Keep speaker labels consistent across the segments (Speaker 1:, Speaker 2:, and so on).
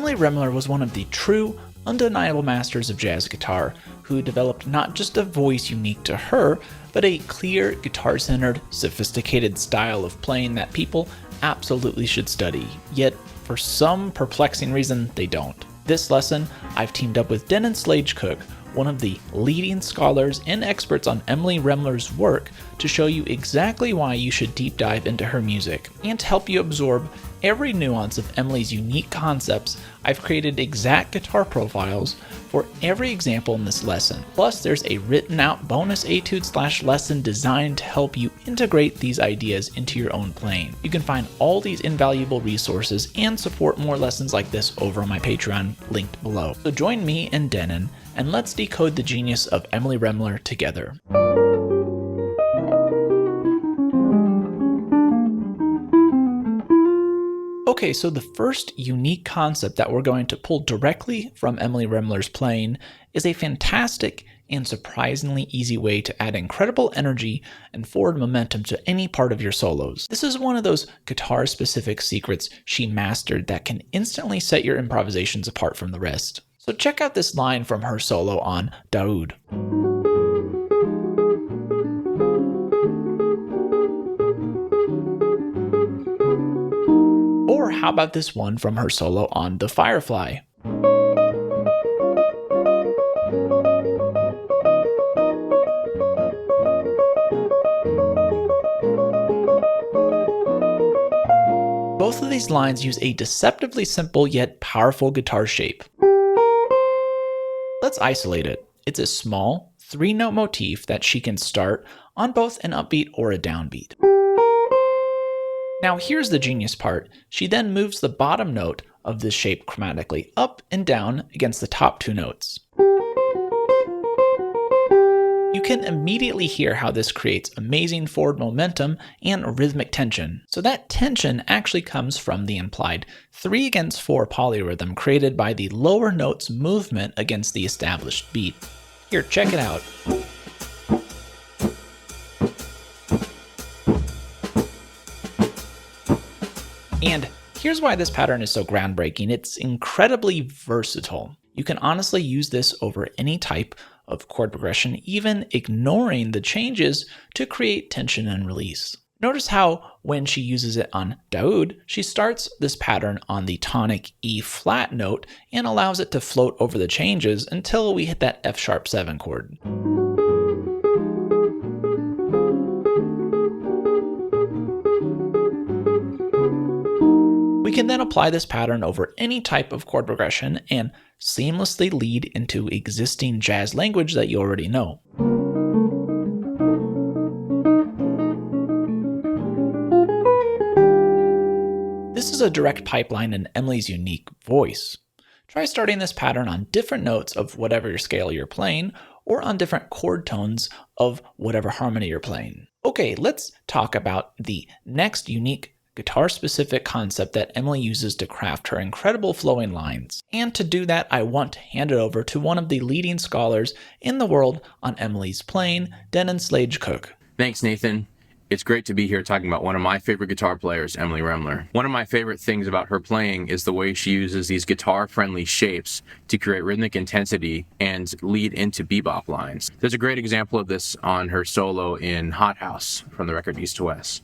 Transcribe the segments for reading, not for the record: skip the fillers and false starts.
Speaker 1: Emily Remler was one of the true, undeniable masters of jazz guitar, who developed not just a voice unique to her, but a clear, guitar-centered, sophisticated style of playing that people absolutely should study, yet for some perplexing reason they don't. This lesson, I've teamed up with Denon Slage-Cook, one of the leading scholars and experts on Emily Remler's work, to show you exactly why you should deep dive into her music, and to help you absorb every nuance of Emily's unique concepts. I've created exact guitar profiles for every example in this lesson. Plus, there's a written out bonus etude/lesson designed to help you integrate these ideas into your own playing. You can find all these invaluable resources and support more lessons like this over on my Patreon, linked below. So join me and Denon, and let's decode the genius of Emily Remler together. Okay, so the first unique concept that we're going to pull directly from Emily Remler's playing is a fantastic and surprisingly easy way to add incredible energy and forward momentum to any part of your solos. This is one of those guitar-specific secrets she mastered that can instantly set your improvisations apart from the rest. So check out this line from her solo on Daoud. Or how about this one from her solo on The Firefly? Both of these lines use a deceptively simple yet powerful guitar shape. Let's isolate it. It's a small, 3-note motif that she can start on both an upbeat or a downbeat. Now here's the genius part. She then moves the bottom note of this shape chromatically up and down against the top 2 notes. You can immediately hear how this creates amazing forward momentum and rhythmic tension. So that tension actually comes from the implied 3/4 polyrhythm created by the lower notes movement against the established beat. Here, check it out. And here's why this pattern is so groundbreaking. It's incredibly versatile. You can honestly use this over any type of chord progression, even ignoring the changes to create tension and release. Notice how when she uses it on Daoud, she starts this pattern on the tonic E flat note and allows it to float over the changes until we hit that F♯7 chord. We can then apply this pattern over any type of chord progression and seamlessly lead into existing jazz language that you already know. This is a direct pipeline in Emily's unique voice. Try starting this pattern on different notes of whatever your scale you're playing, or on different chord tones of whatever harmony you're playing. Okay, let's talk about the next unique guitar-specific concept that Emily uses to craft her incredible flowing lines. And to do that, I want to hand it over to one of the leading scholars in the world on Emily's playing, Denon Slage-Cook.
Speaker 2: Thanks, Nathan. It's great to be here talking about one of my favorite guitar players, Emily Remler. One of my favorite things about her playing is the way she uses these guitar-friendly shapes to create rhythmic intensity and lead into bebop lines. There's a great example of this on her solo in Hot House from the record East to West.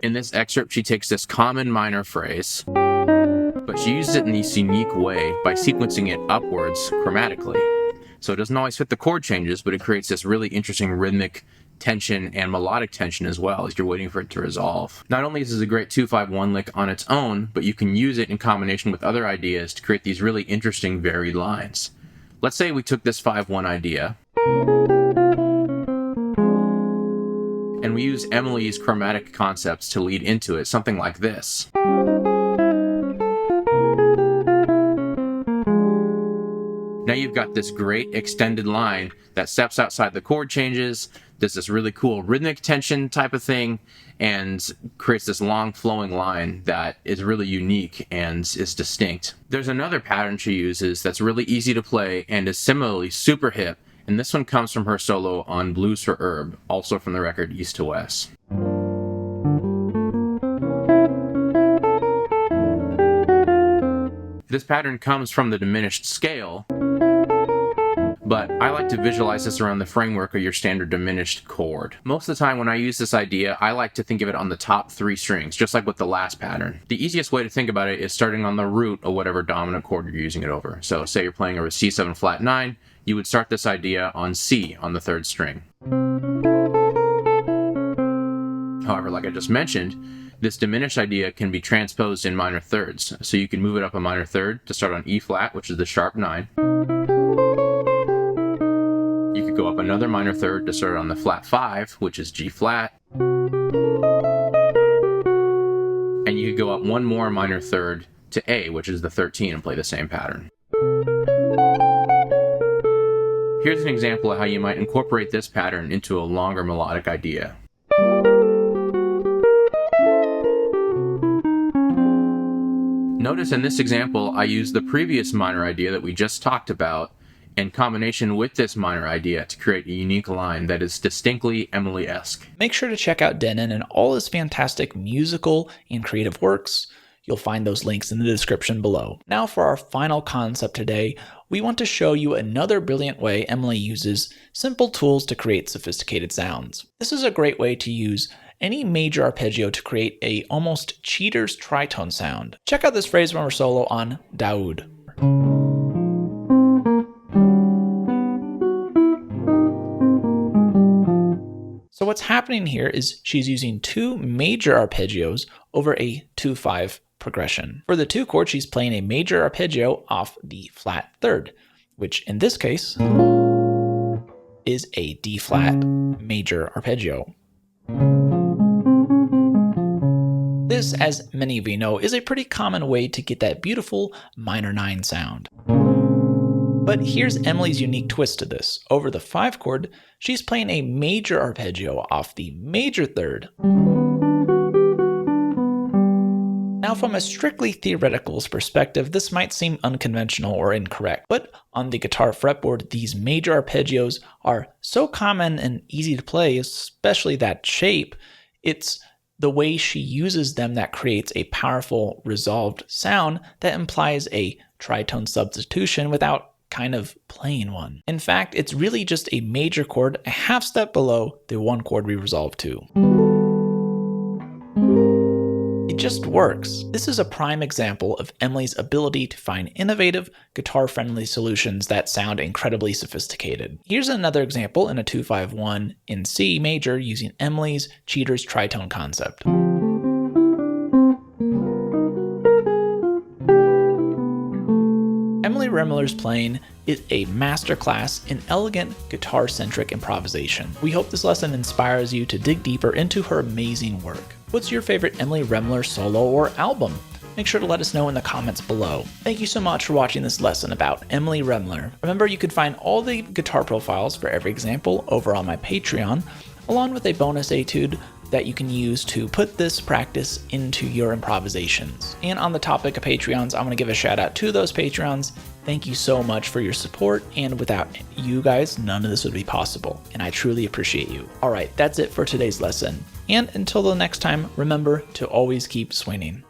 Speaker 2: In this excerpt, she takes this common minor phrase, but she uses it in this unique way by sequencing it upwards chromatically. So it doesn't always fit the chord changes, but it creates this really interesting rhythmic tension and melodic tension as well as you're waiting for it to resolve. Not only is this a great 2-5-1 lick on its own, but you can use it in combination with other ideas to create these really interesting varied lines. Let's say we took this 5-1 idea, and we use Emily's chromatic concepts to lead into it, something like this. Now you've got this great extended line that steps outside the chord changes, does this really cool rhythmic tension type of thing, and creates this long flowing line that is really unique and is distinct. There's another pattern she uses that's really easy to play and is similarly super hip, and this one comes from her solo on Blues for Herb, also from the record East to West. This pattern comes from the diminished scale, but I like to visualize this around the framework of your standard diminished chord. Most of the time when I use this idea, I like to think of it on the top 3 strings, just like with the last pattern. The easiest way to think about it is starting on the root of whatever dominant chord you're using it over. So say you're playing over C7 flat 9, you would start this idea on C on the 3rd string. However, like I just mentioned, this diminished idea can be transposed in minor thirds. So you can move it up a minor third to start on E flat, which is the sharp 9. You could go up another minor third to start on the flat 5, which is G flat. And you could go up one more minor third to A, which is the 13, and play the same pattern. Here's an example of how you might incorporate this pattern into a longer melodic idea. Notice in this example, I used the previous minor idea that we just talked about in combination with this minor idea to create a unique line that is distinctly Emily-esque.
Speaker 1: Make sure to check out Denon and all his fantastic musical and creative works. You'll find those links in the description below. Now for our final concept today, we want to show you another brilliant way Emily uses simple tools to create sophisticated sounds. This is a great way to use any major arpeggio to create a almost cheater's tritone sound. Check out this phrase remember solo on Daoud. So what's happening here is she's using 2 major arpeggios over a 2-5 progression. For the 2 chord, she's playing a major arpeggio off the flat 3rd, which in this case is a D flat major arpeggio. This, as many of you know, is a pretty common way to get that beautiful minor 9 sound. But here's Emily's unique twist to this. Over the 5 chord, she's playing a major arpeggio off the major 3rd. Now from a strictly theoretical perspective, this might seem unconventional or incorrect, but on the guitar fretboard, these major arpeggios are so common and easy to play, especially that shape. It's the way she uses them that creates a powerful resolved sound that implies a tritone substitution without kind of playing one. In fact, it's really just a major chord a half step below the 1 chord we resolved to. It just works. This is a prime example of Emily's ability to find innovative, guitar-friendly solutions that sound incredibly sophisticated. Here's another example in a 2-5-1 in C major using Emily's cheater's tritone concept. Emily Remler's playing is a masterclass in elegant, guitar-centric improvisation. We hope this lesson inspires you to dig deeper into her amazing work. What's your favorite Emily Remler solo or album? Make sure to let us know in the comments below. Thank you so much for watching this lesson about Emily Remler. Remember, you can find all the guitar profiles for every example over on my Patreon, along with a bonus etude that you can use to put this practice into your improvisations. And on the topic of Patreons, I'm going to give a shout out to those Patreons. Thank you so much for your support, and without you guys, none of this would be possible, and I truly appreciate you. All right, that's it for today's lesson. And until the next time, remember to always keep swinging.